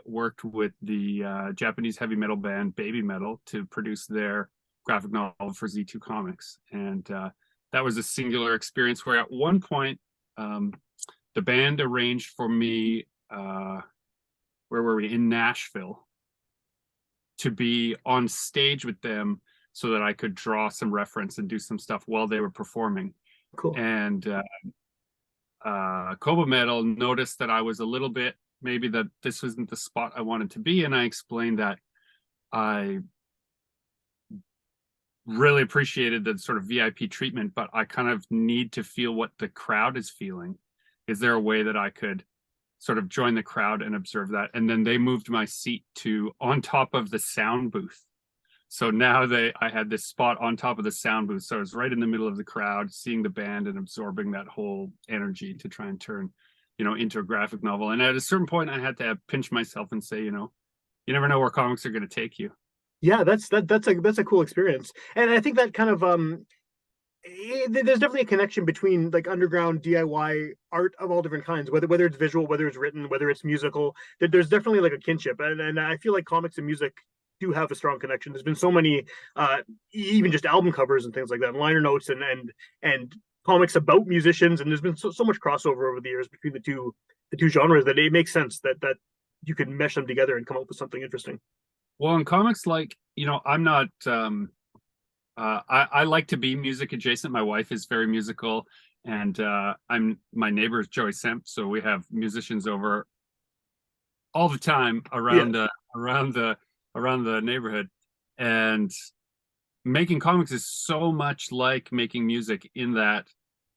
worked with the Japanese heavy metal band Baby Metal to produce their graphic novel for Z2 Comics. And that was a singular experience where at one point, the band arranged for me, where were we? In Nashville, to be on stage with them so that I could draw some reference and do some stuff while they were performing. Cool. And Kobo Metal noticed that I was a little bit, maybe that this wasn't the spot I wanted to be. And I explained that I really appreciated the sort of VIP treatment, but I kind of need to feel what the crowd is feeling. Is there a way that I could sort of join the crowd and observe that? And then they moved my seat to on top of the sound booth. So now I had this spot on top of the sound booth. So I was right in the middle of the crowd, seeing the band and absorbing that whole energy to try and turn, into a graphic novel. And at a certain point, I had to pinch myself and say, you never know where comics are going to take you. Yeah, that's a cool experience, and I think that kind of there's definitely a connection between like underground DIY art of all different kinds, whether it's visual, whether it's written, whether it's musical. There's definitely like a kinship, and I feel like comics and music do have a strong connection. There's been so many, even just album covers and things like that, and liner notes and comics about musicians, and there's been so much crossover over the years between the two genres that it makes sense that you can mesh them together and come up with something interesting. Well, in comics, like, I'm not, I like to be music adjacent. My wife is very musical, and my neighbor is Joey Semp, so we have musicians over all the time Yeah, around the neighborhood. And making comics is so much like making music in that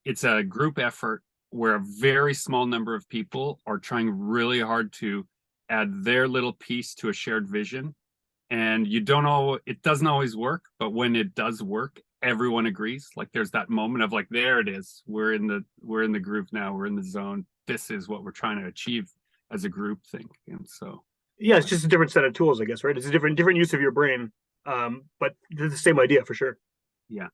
it's a group effort where a very small number of people are trying really hard to add their little piece to a shared vision. And you don't know, it doesn't always work, but when it does work, everyone agrees. Like there's that moment of like, there it is. We're in the groove now. We're in the zone. This is what we're trying to achieve as a group thing. And so, yeah, it's just a different set of tools, I guess, right? It's a different use of your brain, but the same idea for sure. yeah.